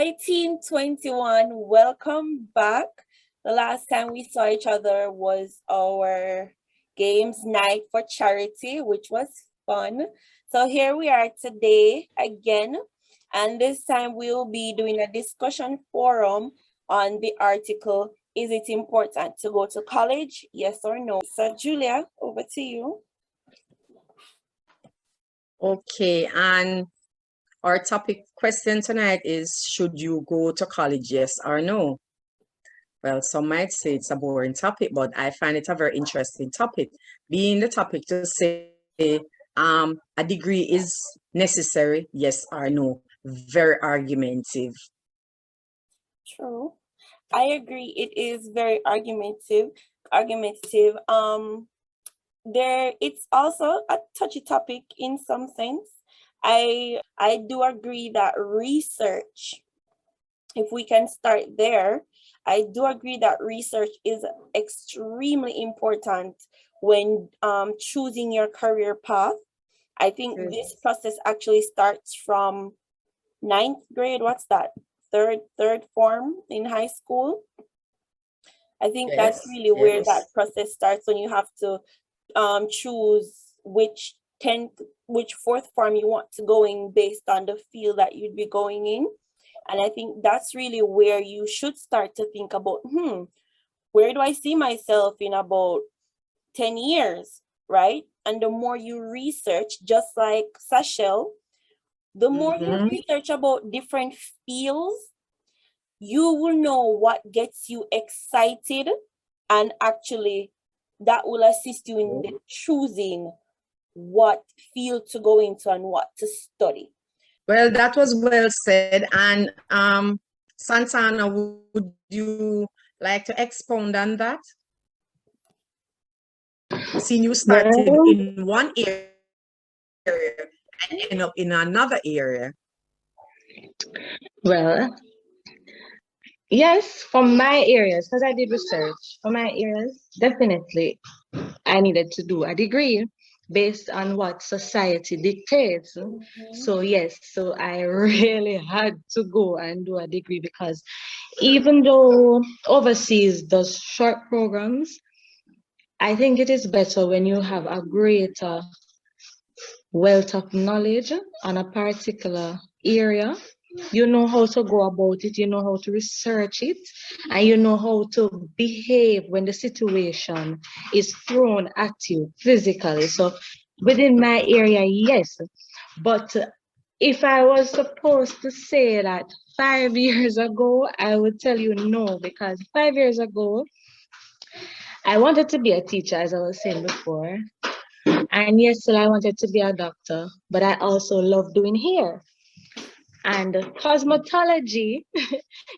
Hi, Team 21. Welcome back. The last time we saw each other was our games night for charity, which was fun. So here we are today again, and this time we'll be doing a discussion forum on the article, Is it important to go to college? Yes or no? So Julia, over to you. Okay, and our topic question tonight is, should you go to college, yes or no? Well, some might say it's a boring topic, but I find it a very interesting topic. Being the topic to say a degree is necessary, yes or no. Very argumentative. True. I agree. It is very argumentative. It's also a touchy topic in some sense. I do agree that research, if we can start there, I do agree that research is extremely important when choosing your career path. I think this process actually starts from 9th grade. What's that? Third form in high school. I think that's really where that process starts, when you have to choose which fourth form you want to go in based on the field that you'd be going in. And I think that's really where you should start to think about, where do I see myself in about 10 years, right? And the more you research, just like Sashel, the more you research about different fields, you will know what gets you excited, and actually that will assist you in the choosing what field to go into and what to study. Well, that was well said. And Santana, would you like to expound on that? Seeing you started in one area and end up in another area. Well, yes, from my areas, because I did research, for my areas, definitely I needed to do a degree based on what society dictates. So yes, so I really had to go and do a degree, because even though overseas does short programs, I think it is better when you have a greater wealth of knowledge on a particular area. You know how to go about it, you know how to research it, and you know how to behave when the situation is thrown at you physically. So within my area, yes. But if I was supposed to say that 5 years ago, I would tell you no, because 5 years ago, I wanted to be a teacher, as I was saying before. And yes, so I wanted to be a doctor, but I also love doing hair. And cosmetology,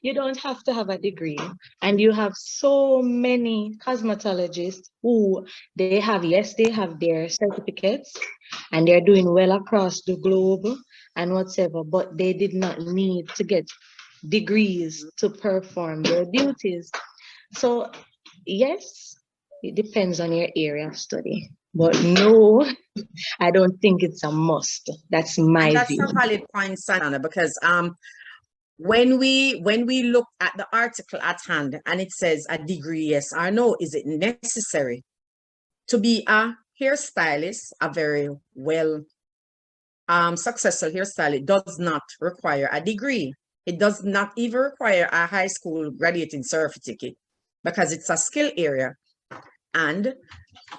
you don't have to have a degree. And you have so many cosmetologists who they have their certificates and they're doing well across the globe and whatever, but they did not need to get degrees to perform their duties. So yes, it depends on your area of study. But no, I don't think it's a must. That's my view. That's a valid point, Santana, because when we look at the article at hand and it says a degree, yes or no, is it necessary to be a hairstylist, a very well successful hairstylist? It does not require a degree. It does not even require a high school graduating certificate, because it's a skill area. And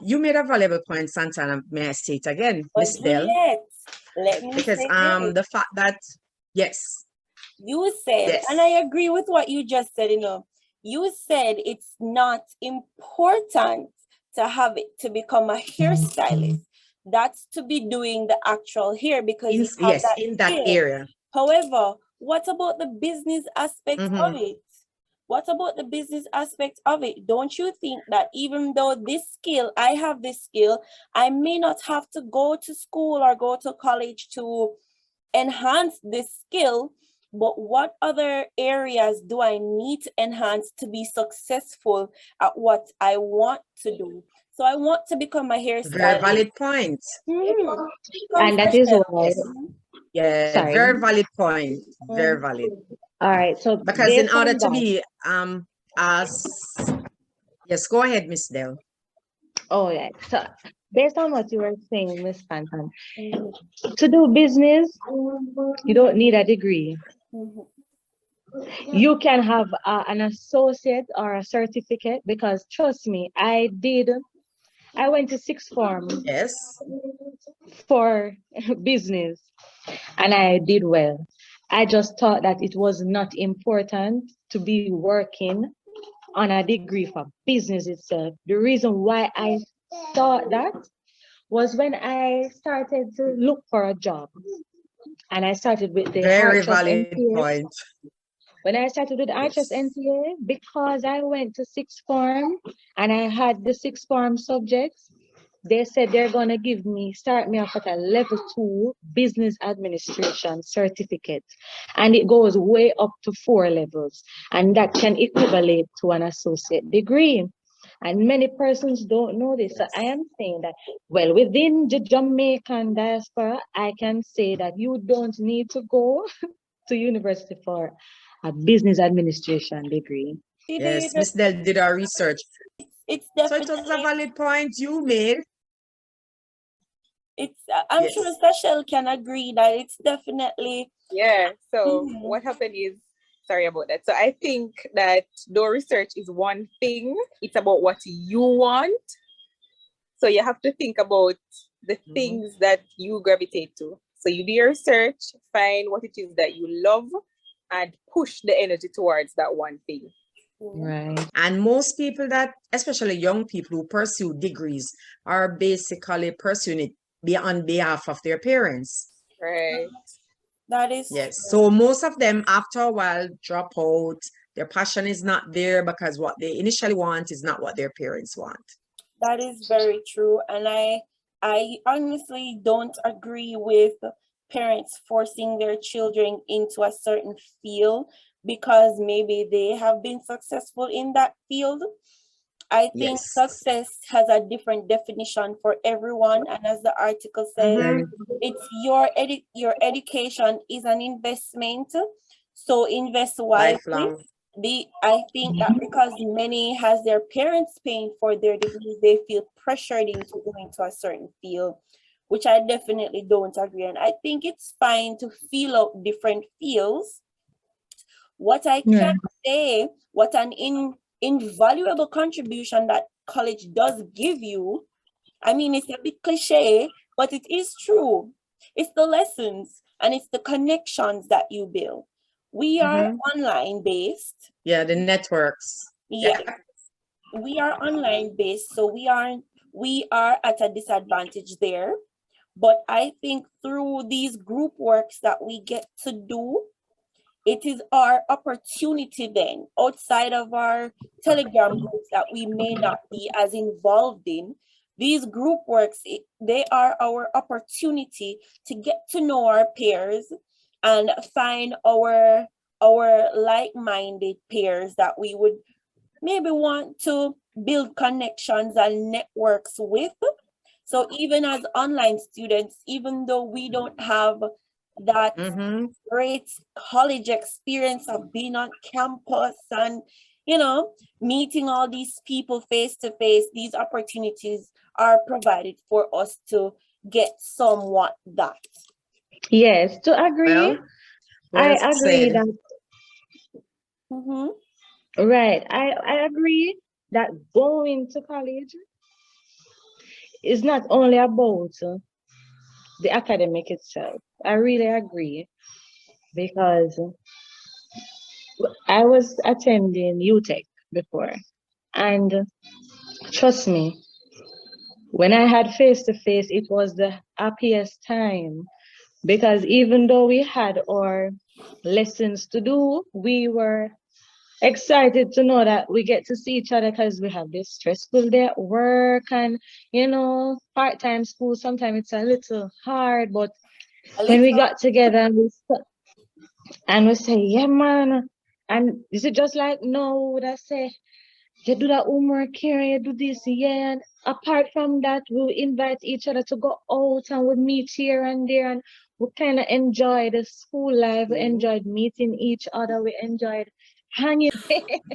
you made a valuable point, Santana. May I say it again, Miss Bell? Because the fact that, yes. You said, and I agree with what you just said, you said it's not important to have it to become a hairstylist. That's to be doing the actual hair, because in that area. However, what about the business aspect of it? What about the business aspect of it? Don't you think that even though I have this skill, I may not have to go to school or go to college to enhance this skill, but what other areas do I need to enhance to be successful at what I want to do? So I want to become a hairstylist. Very valid point. And that is why. Yeah, very valid point. Very valid. All right. So Because in based order on to that, be as yes, go ahead, Miss Dell. oh yeah. So based on what you were saying, Miss Fantan, Mhm, to do business, you don't need a degree. mhm. You can have an associate or a certificate because trust me, I went to sixth form Yes. for business and I did well. I just thought that it was not important to be working on a degree for business itself. The reason why I thought that was when I started to look for a job and I started with the Very Archers valid NTA. point. When I started with Archers Yes. NTA, because I went to sixth form and I had the sixth form subjects, they said they're gonna start me off at a level 2 business administration certificate. And it goes way up to 4 levels. And that can equivalent to an associate degree. And many persons don't know this. So I am saying that, well, within the Jamaican diaspora, I can say that you don't need to go to university for a business administration degree. Today, Yes, Miss Dell did our research. it's So it was a definitely, valid point you made. I'm sure Yes. Sachel can agree that it's definitely, Yeah, so Mhm. what happened is, sorry about that. So I think that though research is one thing, it's about what you want. So you have to think about the Mhm. things that you gravitate to. So you do your research, find what it is that you love, and push the energy towards that one thing. Right. And most people that, especially young people who pursue degrees, are basically pursuing it on behalf of their parents. Right. That is Yes. true. So most of them, after a while, drop out. Their passion is not there because what they initially want is not what their parents want. That is very true. And I honestly don't agree with parents forcing their children into a certain field because maybe they have been successful in that field. I think Yes. success has a different definition for everyone. And as the article says, Mhm. it's your education is an investment. So invest wisely. Lifelong. I think that because many has their parents paying for their degrees, they feel pressured into going to a certain field, which I definitely don't agree. And I think it's fine to feel out different fields. What I Yeah. can say, what an invaluable contribution that college does give you. I mean, it's a bit cliche, but it is true. It's the lessons and it's the connections that you build. We are Mhm. online based. Yeah, the networks. Yeah, we are online based, so we are at a disadvantage there. But I think through these group works that we get to do, it is our opportunity then outside of our Telegram groups that we may not be as involved in. These group works, they are our opportunity to get to know our peers and find our like-minded peers that we would maybe want to build connections and networks with. So even as online students, even though we don't have that Mhm. great college experience of being on campus and meeting all these people face to face, these opportunities are provided for us to get somewhat that. Yes, to agree. Well, I well agree said. that Mm-hmm. right. I agree that going to college is not only about the academic itself. I really agree because I was attending UTech before, and trust me, when I had face to face, it was the happiest time because even though we had our lessons to do, we were excited to know that we get to see each other because we have this stressful day at work and part-time school sometimes it's a little hard, but A when we little. got together and we say, yeah man, and is it just like no, would I say you do that homework here, you do this, yeah. And apart from that, we'll invite each other to go out and we meet here and there and we kind of enjoyed the school life, we Mhm. enjoyed meeting each other, we enjoyed hanging.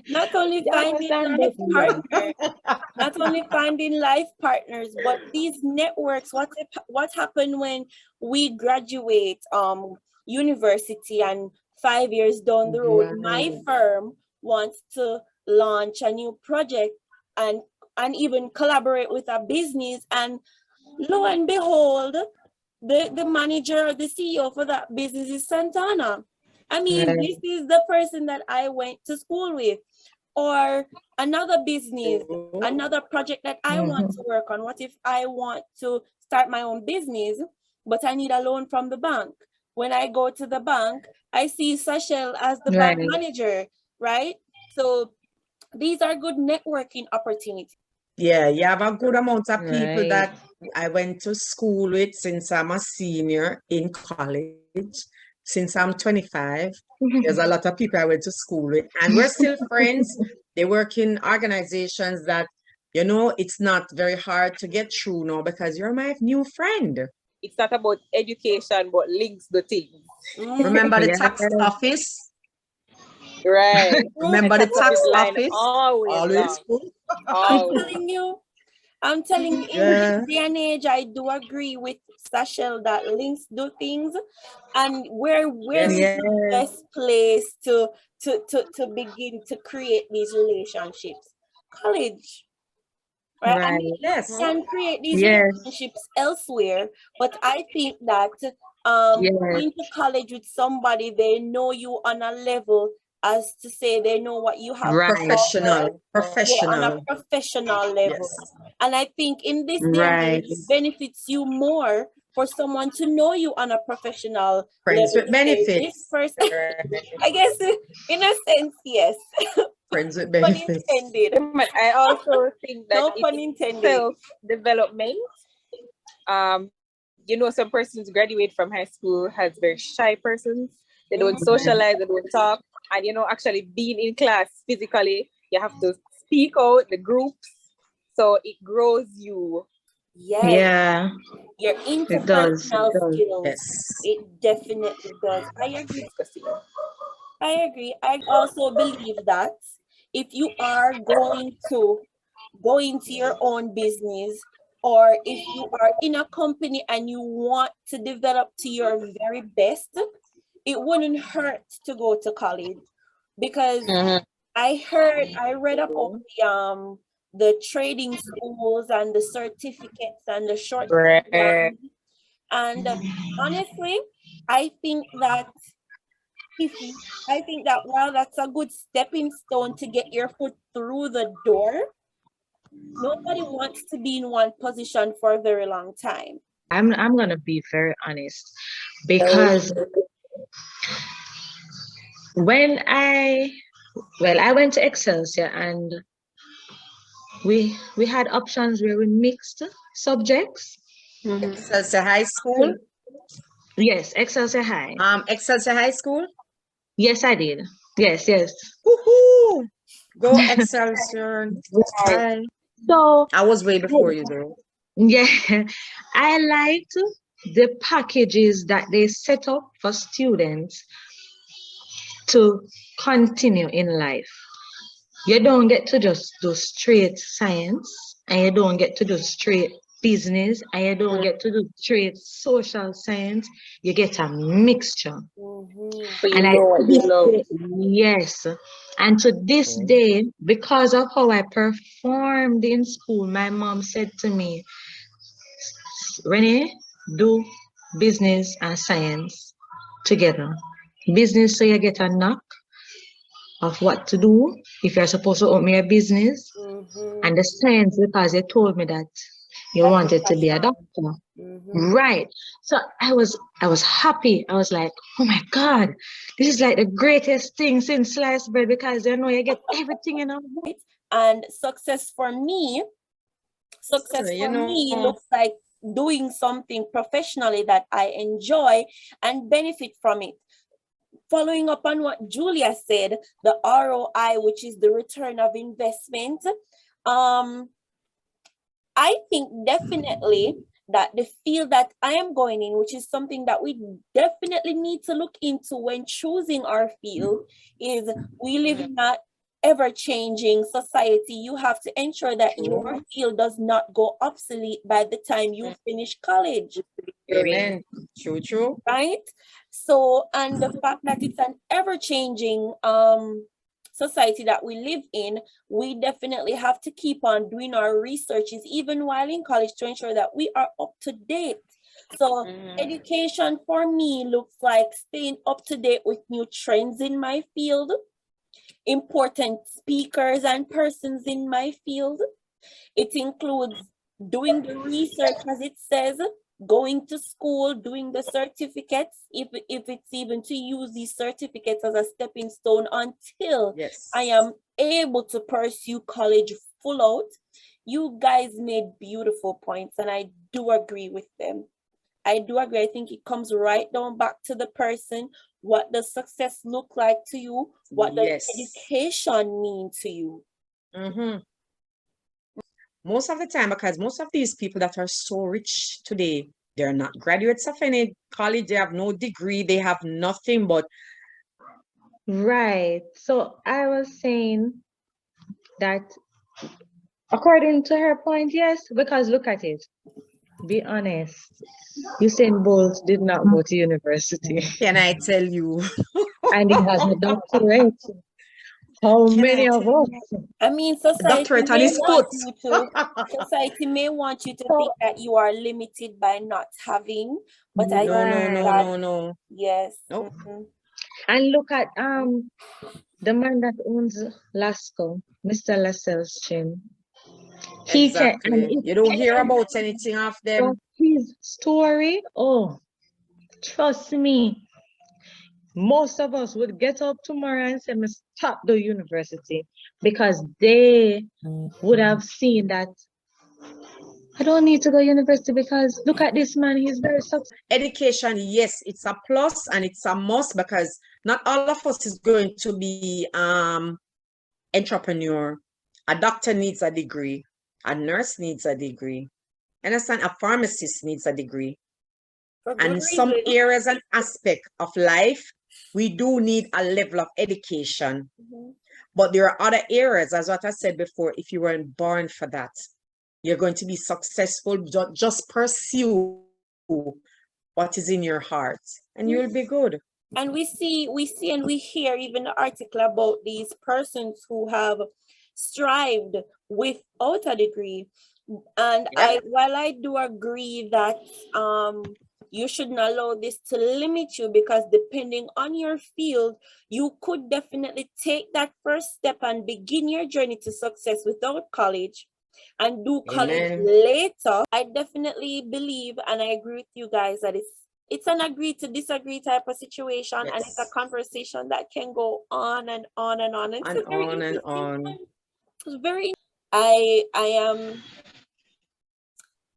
Not only You finding understand? life But partners, not only finding life partners, but these networks. What happened when we graduate university and 5 years down the road, my right, firm wants to launch a new project and even collaborate with a business, and lo and behold, the manager or the CEO for that business is Santana. I mean, right. this is the person that I went to school with. Or another business, another project that I want to work on. What if I want to start my own business, but I need a loan from the bank? When I go to the bank, I see Sachel as the bank Right, manager, right? So these are good networking opportunities. Yeah, you have a good amount of people right. that I went to school with since I'm a senior in college. Since I'm 25, there's a lot of people I went to school with, and we're still friends. They work in organizations that, it's not very hard to get through now because you're my new friend. It's not about education, but links the things. Remember the Yeah, tax office? Right. Remember the Tax office tax line office? always Always long. full. I'm Always. telling you, I'm telling you, in Yeah. this day and age, I do agree with Sachel that links do things, and where's Yes. the best place to begin to create these relationships? College, right? I right. mean, Yes. you can create these Yes, relationships elsewhere, but I think that yes, going to college with somebody, they know you on a level, as to say they know what you have to right, offer. Professional. Yeah, on a Professional. professional level. Yes. And I think in this day and right. age, it benefits you more for someone to know you on a professional Friends level. with To say this benefits. person, I guess in a sense, yes. Friends with Pun benefits. intended. But I also think that No pun it's intended. self-development. Some persons graduate from high school as very shy persons. They don't socialize, they don't talk. And actually being in class physically, you have to speak out the groups. So it grows you. Yes, Yeah, your it does. It interpersonal does. skills. Yes. It definitely does. I agree. I agree. I also believe that if you are going to go into your own business, or if you are in a company and you want to develop to your very best, it wouldn't hurt to go to college, because I read about the trading schools and the certificates and the short Right. exams. And honestly, I think that while that's a good stepping stone to get your foot through the door, nobody wants to be in one position for a very long time. I'm gonna be very honest because when I went to Excelsior and we had options where we mixed subjects. Excelsior High School. Yes, Excelsior High. Excelsior High School. Yes, I did. Yes, yes. Woohoo! Go Excelsior. Hi. So I was way before you though. yeah, I liked the packages that they set up for students to continue in life. You don't get to just do straight science, and you don't get to do straight business, and you don't get to do straight social science. You get a mixture. So you And I know what you love. yes. And to this day, because of how I performed in school, my mom said to me, Renee, do business and science together. Business, so you get a knock of what to do if you're supposed to open a business, and the science because they told me that you wanted to be a doctor. Right. So I was happy. I was like, oh my God, this is like the greatest thing since sliced bread, because you get everything in a book. And success for me looks like doing something professionally that I enjoy and benefit from it. Following up on what Julia said, the ROI, which is the return of investment, I think definitely that the field that I am going in, which is something that we definitely need to look into when choosing our field, is we live in a ever-changing society. You have to ensure that your field does not go obsolete by the time you finish college, Amen. True, true. right? So, and the fact that it's an ever-changing society that we live in, we definitely have to keep on doing our researches even while in college to ensure that we are up to date. So education for me looks like staying up to date with new trends in my field, important speakers and persons in my field. It includes doing the research, as it says, going to school, doing the certificates, if it's even to use these certificates as a stepping stone until Yes. I am able to pursue college full out. You guys made beautiful points, and I do agree with them. I do agree. I think it comes right down back to the person. What does success look like to you? What does Yes. education mean to you? Most of the time, because most of these people that are so rich today, they're not graduates of any college, they have no degree, they have nothing but Right. So I was saying that according to her point, yes, because look at it. Be honest. Usain Bolt did not go to university can I tell you? and he has a doctorate. How Can I many of tell us? you? I mean, society Doctorate on may his want foot. you to society may want you to So, think that you are limited by not having, but I No, think no, no, that no, no. yes. Nope. and look at the man that owns Lasco, Mr. Lascelles Chin. He can, and Exactly. if You don't hear anybody about anything of them. knows his story, oh, trust me, most of us would get up tomorrow and say, "Me stop the university," because they would have seen that I don't need to go university because look at this man, he's very successful. Education, yes, it's a plus and it's a must because not all of us is going to be entrepreneur. A doctor needs a degree. A nurse needs a degree. Understand? A pharmacist needs a degree. For And good in some reason. areas and aspect of life, we do need a level of education. Mhm. But there are other areas, as what I said before, if you weren't born for that, you're going to be successful. Just pursue what is in your heart and you'll be good. And we see and we hear even the article about these persons who have strived without a degree. And Yeah. while I do agree that you shouldn't allow this to limit you, because depending on your field, you could definitely take that first step and begin your journey to success without college and do college Amen. later. I definitely believe, and I agree with you guys, that it's an agree to disagree type of situation, and it's a Yes. conversation that can go on and on and on. And it's And a very on and interesting on. one. It's very I am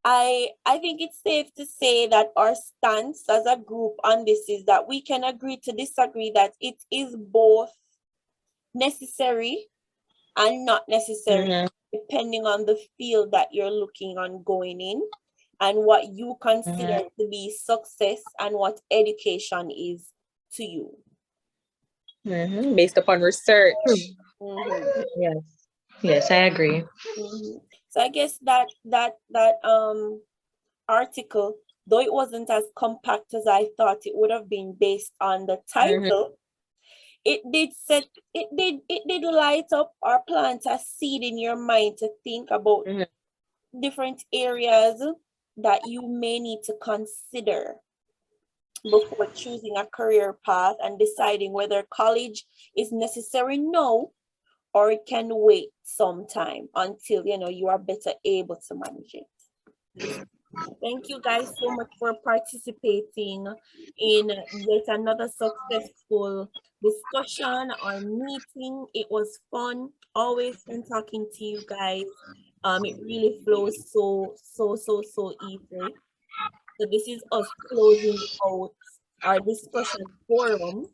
I think it's safe to say that our stance as a group on this is that we can agree to disagree, that it is both necessary and not necessary, depending on the field that you're looking on going in and what you consider to be success and what education is to you. Based upon research. Mhm. Yes, I agree. Mhm. So I guess that article, though it wasn't as compact as I thought it would have been based on the title, it did light up or plant a seed in your mind to think about different areas that you may need to consider before choosing a career path and deciding whether college is necessary now or it can wait some time until you are better able to manage it. Thank you guys so much for participating in yet another successful discussion or meeting. It was fun. Always fun talking to you guys. It really flows so easily. So this is us closing out our discussion forum.